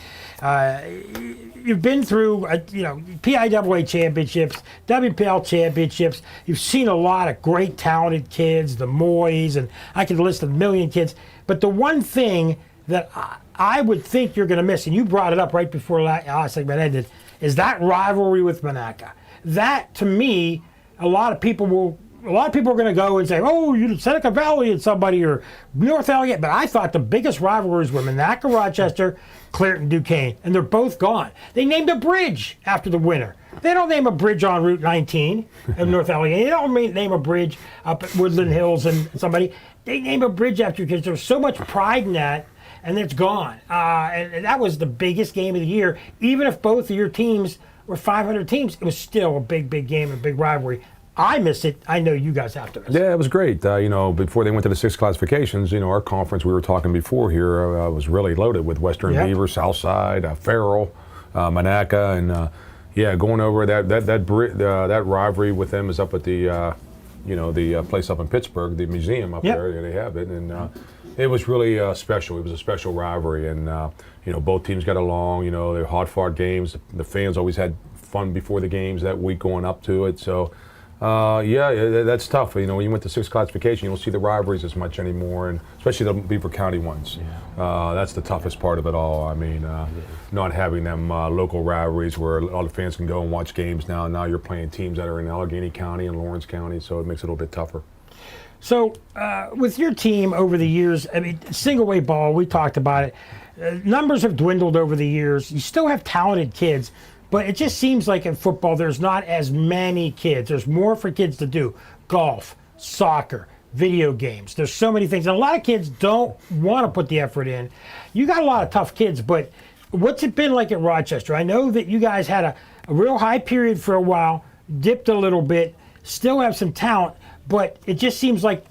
you've been through PIAA championships, WPL championships. You've seen a lot of great, talented kids, the Moys, and I could list a million kids. But the one thing that I would think you're going to miss, and you brought it up right before last segment ended, is that rivalry with Monaca. That, to me, a lot of people are going to go and say, oh, you Seneca Valley and somebody, or North Elliott. But I thought the biggest rivalries were Monaca, Rochester, Clairton, Duquesne, and they're both gone. They named a bridge after the winner. They don't name a bridge on Route 19 in North Elliott. They don't name a bridge up at Woodland Hills and somebody. They name a bridge after you because there's so much pride in that, and it's gone. And that was the biggest game of the year. Even if both of your teams were 500 teams, it was still a big, big game, a big rivalry. I miss it. I know you guys have to miss it. Yeah, it was great. Before they went to the 6 classifications, our conference we were talking before here was really loaded with Western Beaver, Southside, Farrell, Monaca, and going over that rivalry with them is up at the place up in Pittsburgh, the museum up there. They have it, and it was really special. It was a special rivalry, and both teams got along. They're hard-fought games. The fans always had fun before the games that week going up to it. So. That's tough. When you went to 6 classification, you don't see the rivalries as much anymore, and especially the Beaver County ones. That's the toughest part of it all. I mean, not having them local rivalries where all the fans can go and watch games now. Now you're playing teams that are in Allegheny County and Lawrence County, so it makes it a little bit tougher. So, with your team over the years, I mean, single way ball, we talked about it. Numbers have dwindled over the years. You still have talented kids. But it just seems like in football, there's not as many kids. There's more for kids to do. Golf, soccer, video games. There's so many things. And a lot of kids don't want to put the effort in. You got a lot of tough kids, but what's it been like at Rochester? I know that you guys had a real high period for a while, dipped a little bit, still have some talent, but it just seems like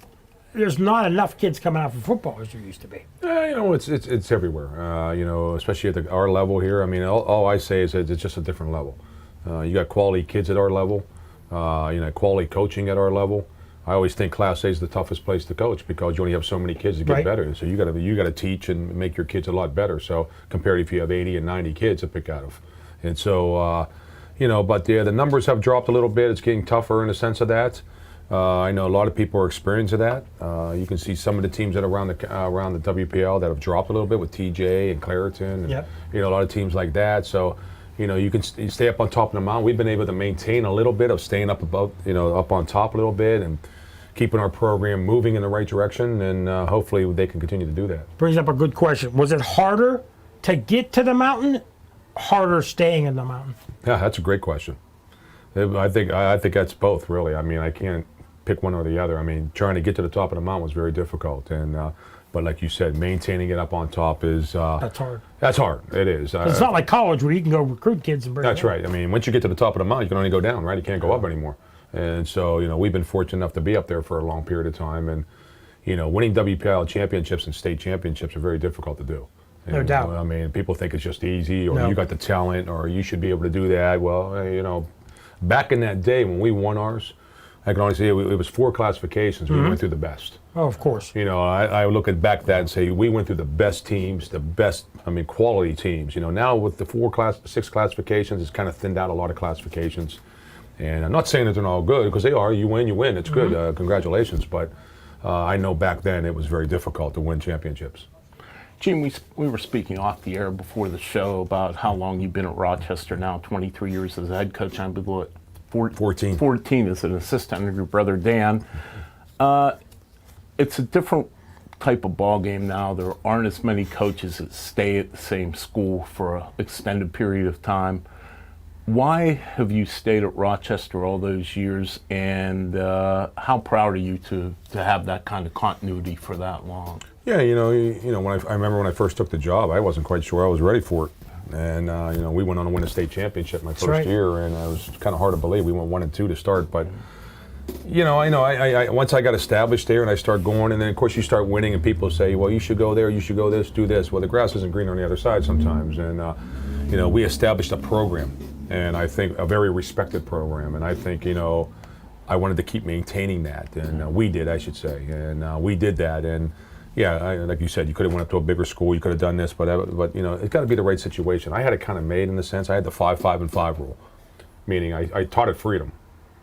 there's not enough kids coming out for football as there used to be. It's everywhere. Especially at our level here. I mean, all I say is that it's just a different level. You got quality kids at our level. Quality coaching at our level. I always think Class A is the toughest place to coach because you only have so many kids to get better. So you got to teach and make your kids a lot better. So compared if you have 80 and 90 kids to pick out of, and so but the numbers have dropped a little bit. It's getting tougher in the sense of that. I know a lot of people are experiencing that. You can see some of the teams that are around the WPL that have dropped a little bit with TJ and Clairton, and a lot of teams like that. So, you can stay up on top of the mountain. We've been able to maintain a little bit of staying up above, up on top a little bit and keeping our program moving in the right direction. And hopefully they can continue to do that. Brings up a good question. Was it harder to get to the mountain? Harder staying in the mountain? Yeah, that's a great question. I think that's both, really. I mean, I can't pick one or the other. I mean, trying to get to the top of the mountain was very difficult, and but like you said, maintaining it up on top is that's hard. That's hard. It is. It's not like college where you can go recruit kids and bring them. That's right. I mean, once you get to the top of the mountain, you can only go down, right? You can't go up anymore. And so, we've been fortunate enough to be up there for a long period of time, and winning WPL championships and state championships are very difficult to do. No doubt. I mean, people think it's just easy, or you got the talent, or you should be able to do that. Well, back in that day when we won ours, I can only say it was 4 classifications. We went through the best. Oh, of course. I look at back that and say we went through the best teams, quality teams. Now with the 6 classifications, it's kind of thinned out a lot of classifications. And I'm not saying that they're all good, because they are. You win. It's good. Congratulations. But I know back then it was very difficult to win championships. Gene, we were speaking off the air before the show about how long you've been at Rochester now, 23 years as a head coach. I believe 14 as an assistant under your brother Dan. It's a different type of ball game now. There aren't as many coaches that stay at the same school for an extended period of time. Why have you stayed at Rochester all those years, and how proud are you to have that kind of continuity for that long? Yeah, I remember when I first took the job, I wasn't quite sure I was ready for it. And we went on to win a state championship my first year, and it was kind of hard to believe. We went 1-2 to start, but I once I got established there and I start going, and then of course you start winning, and people say, well, you should go there, you should go this, do this. Well, the grass isn't greener on the other side sometimes, and we established a program, and I think a very respected program, and I think I wanted to keep maintaining that, and we did, I should say, and we did that, and like you said, you could have went up to a bigger school, you could have done this, but it's got to be the right situation. I had it kind of made in the sense I had the 5-5-5 rule, meaning I taught at Freedom.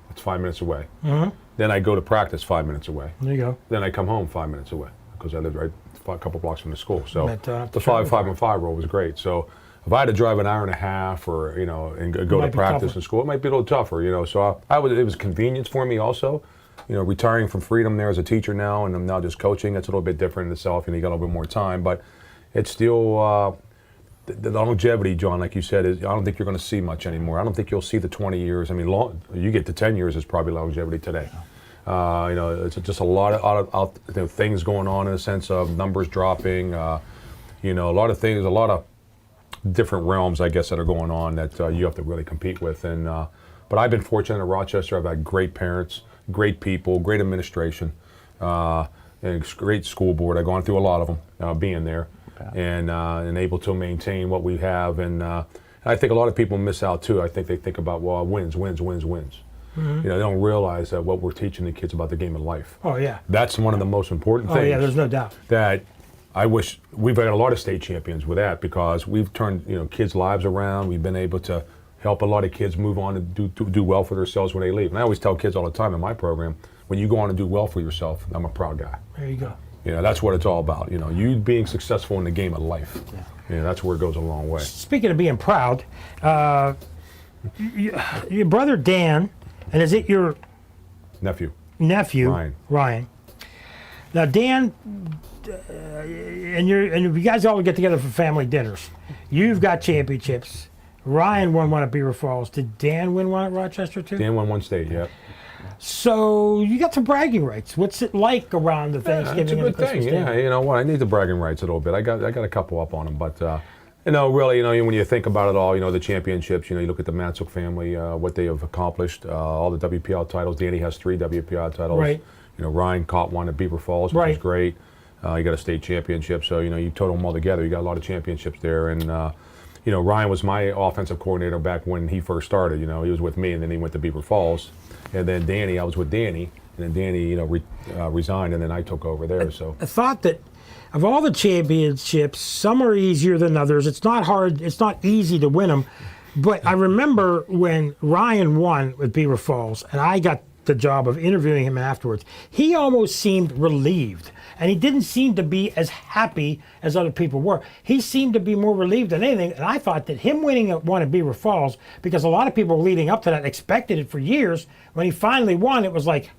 It's 5 minutes away. Mm-hmm. Then I go to practice 5 minutes away. There you go. Then I come home 5 minutes away because I lived right a couple blocks from the school. So the 5-5-5 rule was great. So if I had to drive an hour and a half, or and go to practice in school, it might be a little tougher. So it was convenience for me also. Retiring from Freedom there as a teacher now, and I'm now just coaching. That's a little bit different in itself, and you got a little bit more time. But it's still the longevity, John, like you said, is I don't think you're going to see much anymore. I don't think you'll see the 20 years. I mean, you get to 10 years is probably longevity today. It's just a lot of things going on in the sense of numbers dropping. A lot of things, a lot of different realms, I guess, that are going on that you have to really compete with. And but I've been fortunate at Rochester. I've had great parents, great people, great administration, and great school board. I've gone through a lot of them being there. And able to maintain what we have, and I think a lot of people miss out too. I think they think about wins. Mm-hmm. They don't realize that what we're teaching the kids about the game of life. Oh yeah, that's one of the most important things. Oh yeah, there's no doubt. That I wish we've had a lot of state champions with that, because we've turned kids' lives around. We've been able to help a lot of kids move on and do well for themselves when they leave. And I always tell kids all the time in my program, when you go on and do well for yourself, I'm a proud guy. There you go. That's what it's all about. You being successful in the game of life. Yeah. That's where it goes a long way. Speaking of being proud, your brother Dan, and is it your nephew, Ryan. Now Dan, and you guys always get together for family dinners. You've got championships. Ryan won one at Beaver Falls. Did Dan win one at Rochester too? Dan won one state. Yeah. So you got some bragging rights. What's it like around the Thanksgiving and the Christmas thing? dinner? Yeah, you know what? I need the bragging rights a little bit. I got a couple up on them, but really, when you think about it all, the championships. You look at the Matsook family, what they have accomplished, all the WPL titles. Danny has 3 WPL titles. Right. Ryan caught one at Beaver Falls, which was great. You got a state championship, so you total them all together. You got a lot of championships there, and Ryan was my offensive coordinator back when he first started. He was with me, and then he went to Beaver Falls. And then Danny, I was with Danny, and then Danny, resigned, and then I took over there. So I thought that of all the championships, some are easier than others. It's not hard. It's not easy to win them. But I remember when Ryan won with Beaver Falls, and I got the job of interviewing him afterwards. He almost seemed relieved, and he didn't seem to be as happy as other people were. He seemed to be more relieved than anything, and I thought that him winning one at Beaver Falls, because a lot of people leading up to that expected it for years, when he finally won, it was like...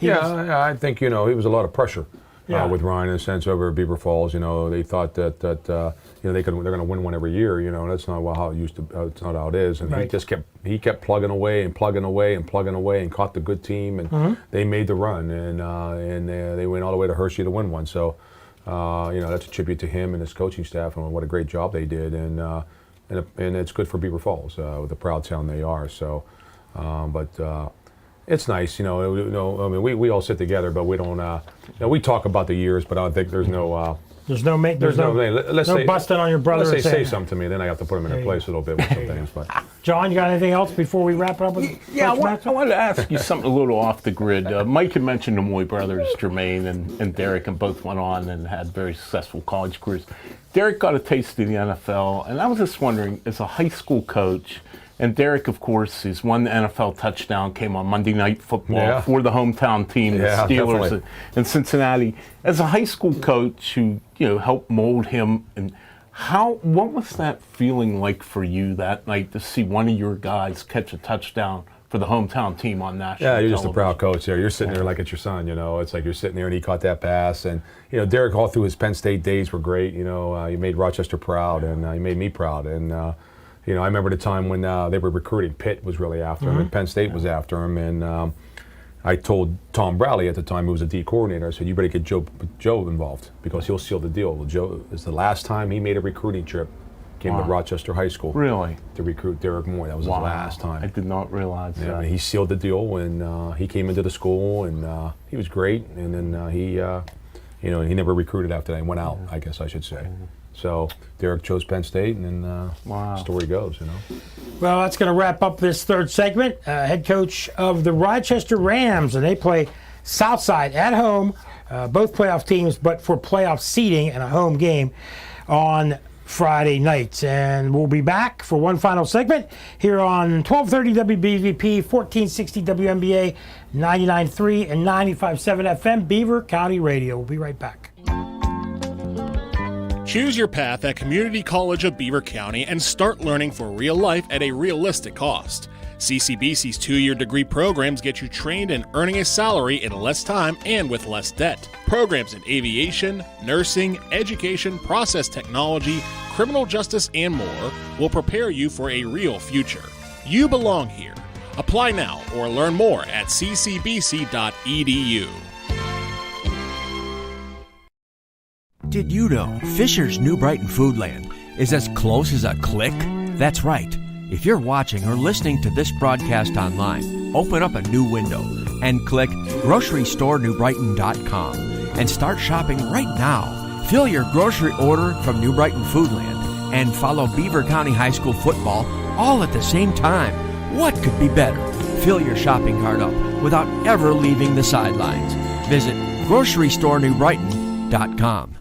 I think, it was a lot of pressure with Ryan in a sense over at Beaver Falls. They thought that they're going to win one every year. That's not how it used to. It's not how it is. And he kept plugging away and plugging away and plugging away and caught the good team, and they made the run, and they went all the way to Hershey to win one. So that's a tribute to him and his coaching staff and what a great job they did, and it's good for Beaver Falls with the proud town they are. So, it's nice, we all sit together, but we don't. We talk about the years, but I don't think there's no. There's no busting on your brother. Let's say something to me, then I have to put him in their place a little bit with some things. But John, you got anything else before we wrap it up? I wanted to ask you something a little off the grid. Mike had mentioned the Moy brothers, Jermaine and Derek, and both went on and had very successful college careers. Derek got a taste of the NFL, and I was just wondering, as a high school coach. And Derek, of course, his one NFL touchdown came on Monday Night Football for the hometown team, the Steelers in Cincinnati. As a high school coach who helped mold him, and what was that feeling like for you that night to see one of your guys catch a touchdown for the hometown team on national television? You're just a proud coach there. You're sitting there like it's your son. It's like you're sitting there and he caught that pass, and Derek all through his Penn State days were great. He made Rochester proud, and he made me proud, and. I remember the time when they were recruiting. Pitt was really after him, and Penn State was after him. And I told Tom Bradley at the time, who was a D coordinator, I said, you better get Joe involved because he'll seal the deal. Joe is the last time he made a recruiting trip Came to Rochester High School. Really? To recruit Derek Moore. That was his last time. I did not realize Yeah, that. he sealed the deal, and he came into the school, and he was great. And then he never recruited after that. He went out, I guess I should say. So Derek chose Penn State, and then story goes, Well, that's going to wrap up this third segment. Head coach of the Rochester Rams, and they play Southside at home, both playoff teams, but for playoff seeding and a home game on Friday nights. And we'll be back for one final segment here on 1230 WBVP, 1460 WNBA, 99.3 and 95.7 FM, Beaver County Radio. We'll be right back. Choose your path at Community College of Beaver County and start learning for real life at a realistic cost. CCBC's 2-year degree programs get you trained and earning a salary in less time and with less debt. Programs in aviation, nursing, education, process technology, criminal justice, and more will prepare you for a real future. You belong here. Apply now or learn more at ccbc.edu. Did you know Fisher's New Brighton Foodland is as close as a click? That's right. If you're watching or listening to this broadcast online, open up a new window and click GroceryStoreNewBrighton.com and start shopping right now. Fill your grocery order from New Brighton Foodland and follow Beaver County High School football all at the same time. What could be better? Fill your shopping cart up without ever leaving the sidelines. Visit GroceryStoreNewBrighton.com.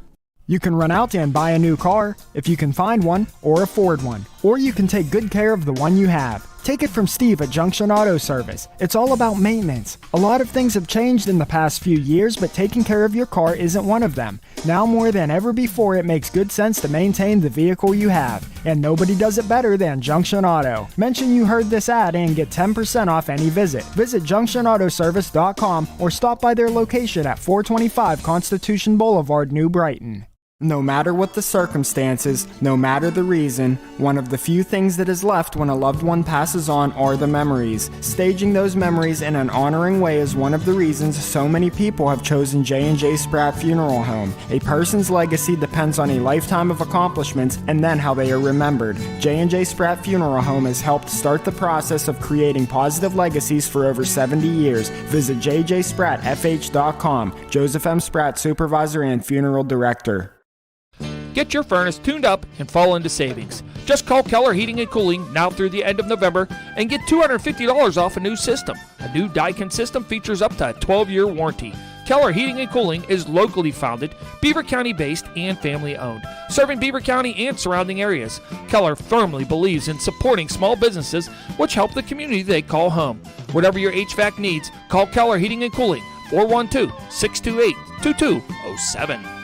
You can run out and buy a new car if you can find one or afford one, or you can take good care of the one you have. Take it from Steve at Junction Auto Service. It's all about maintenance. A lot of things have changed in the past few years, but taking care of your car isn't one of them. Now more than ever before, it makes good sense to maintain the vehicle you have, and nobody does it better than Junction Auto. Mention you heard this ad and get 10% off any visit. Visit junctionautoservice.com or stop by their location at 425 Constitution Boulevard, New Brighton. No matter what the circumstances, no matter the reason, one of the few things that is left when a loved one passes on are the memories. Staging those memories in an honoring way is one of the reasons so many people have chosen J&J Spratt Funeral Home. A person's legacy depends on a lifetime of accomplishments and then how they are remembered. J&J Spratt Funeral Home has helped start the process of creating positive legacies for over 70 years. Visit jjsprattfh.com. Joseph M. Spratt, Supervisor and Funeral Director. Get your furnace tuned up and fall into savings. Just call Keller Heating and Cooling now through the end of November and get $250 off a new system. A new Daikin system features up to a 12-year warranty. Keller Heating and Cooling is locally founded, Beaver County based, and family owned, serving Beaver County and surrounding areas. Keller firmly believes in supporting small businesses which help the community they call home. Whatever your HVAC needs, call Keller Heating and Cooling, 412-628-2207.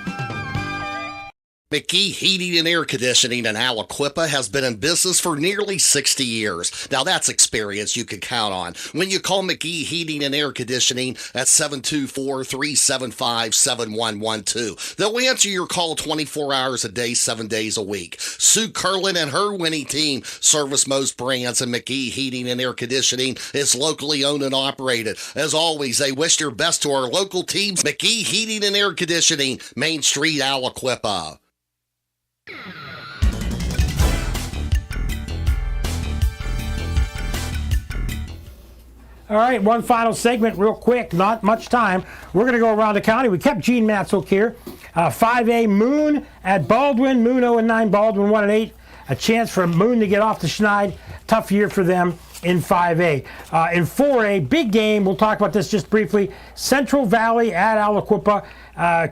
McGee Heating and Air Conditioning in Aliquippa has been in business for nearly 60 years. Now that's experience you can count on when you call McGee Heating and Air Conditioning at 724-375-7112. They'll answer your call 24 hours a day, 7 days a week. Sue Curlin and her winning team service most brands, and McGee Heating and Air Conditioning is locally owned and operated. As always, they wish their best to our local teams. McGee Heating and Air Conditioning, Main Street, Aliquippa. All right, one final segment real quick, not much time. We're going to go around the county. We kept Gene Matsook here. 5A Moon at Baldwin. Moon 0-9, Baldwin 1-8. A chance for Moon to get off the schneid. Tough year for them in 5A. In 4A, big game. We'll talk about this just briefly. Central Valley at Aliquippa.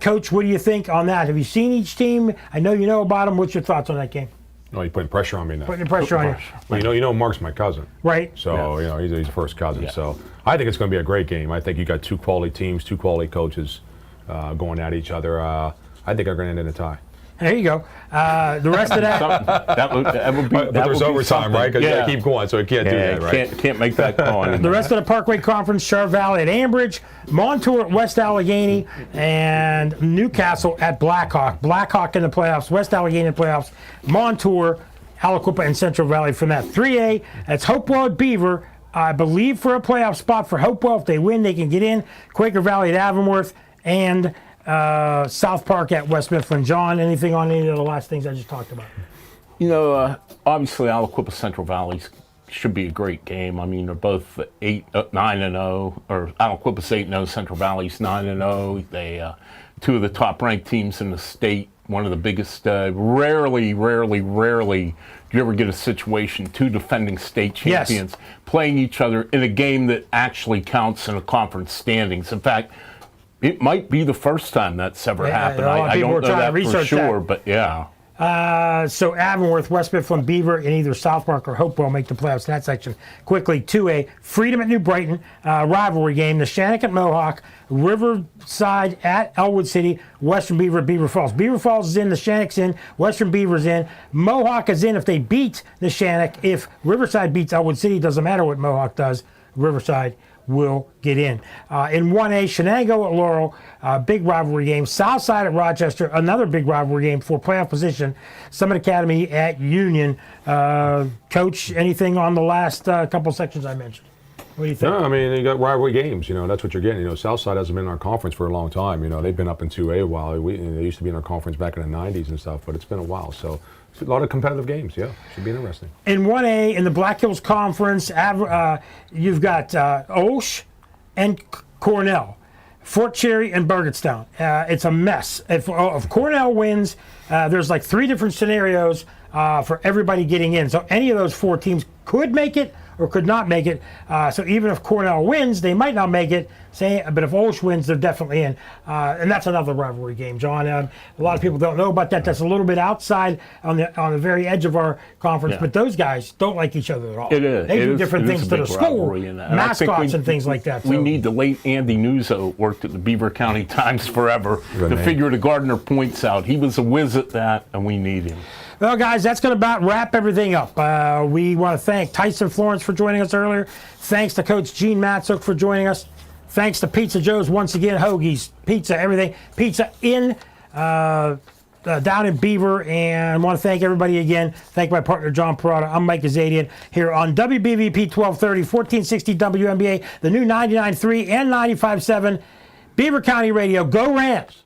Coach, what do you think on that? Have you seen each team? I know you know about them. What's your thoughts on that game? No, you're putting pressure on me now. Putting pressure on you. Well, you know Mark's my cousin. Right. So, he's a first cousin. Yeah. So I think it's going to be a great game. I think you got two quality teams, two quality coaches going at each other. I think they're going to end in a tie. There you go. The rest of that. that would be. But there's overtime, right? Because you got to keep going, so it can't do that, right? Can't make that call anymore. The rest of the Parkway Conference: Char Valley at Ambridge, Montour at West Allegheny, and Newcastle at Blackhawk. Blackhawk in the playoffs, West Allegheny in the playoffs, Montour, Aliquippa, and Central Valley from that. 3A, that's Hopewell at Beaver. I believe for a playoff spot for Hopewell. If they win, they can get in. Quaker Valley at Avonworth, and South Park at West Mifflin. John, anything on any of the last things I just talked about? Obviously, Aliquippa Central Valley should be a great game. I mean, they're both 9-0, or Aliquippa's 8-0, Central Valley's 9-0. They two of the top-ranked teams in the state. One of the biggest. Rarely do you ever get a situation, two defending state champions playing each other in a game that actually counts in a conference standings. In fact, it might be the first time that's ever happened. I don't know that for sure, but yeah. So Avonworth, West Mifflin, Beaver, and either South Park or Hopewell make the playoffs in that section. Quickly, 2A, Freedom at New Brighton, rivalry game. The Shannock at Mohawk, Riverside at Elwood City, Western Beaver at Beaver Falls. Beaver Falls is in, the Shannock's in, Western Beaver's in. Mohawk is in if they beat the Shannock. If Riverside beats Elwood City, doesn't matter what Mohawk does, Riverside will get in. In 1A, Shenango at Laurel, big rivalry game. Southside at Rochester, another big rivalry game for playoff position. Summit Academy at Union. Coach, anything on the last couple sections I mentioned? What do you think? No, I mean, you got rivalry games. That's what you're getting. Southside hasn't been in our conference for a long time. They've been up in 2A a while. They used to be in our conference back in the 90s and stuff, but it's been a while. So a lot of competitive games, should be interesting. In 1A, in the Black Hills Conference, you've got Osh and Cornell, Fort Cherry and Burgettstown. It's a mess. If Cornell wins, there's like 3 different scenarios for everybody getting in. So any of those 4 teams could make it or could not make it. So even if Cornell wins, they might not make it. But if Olsh wins, they're definitely in. And that's another rivalry game, John. A lot of people don't know about that. That's a little bit outside on the very edge of our conference. But those guys don't like each other at all. It is. They do different things to the school, mascots and things like that. We need the late Andy Nuzzo, worked at the Beaver County Times forever, to figure the Gardner points out. He was a whiz at that, and we need him. Well, guys, that's going to about wrap everything up. We want to thank Tyson Florence for joining us earlier. Thanks to Coach Gene Matsook for joining us. Thanks to Pizza Joe's once again, hoagies, pizza, everything. Pizza in down in Beaver. And I want to thank everybody again. Thank my partner, John Perrotto. I'm Mike Azadian here on WBVP 1230, 1460 WNBA, the new 99.3 and 95.7 Beaver County Radio. Go Rams!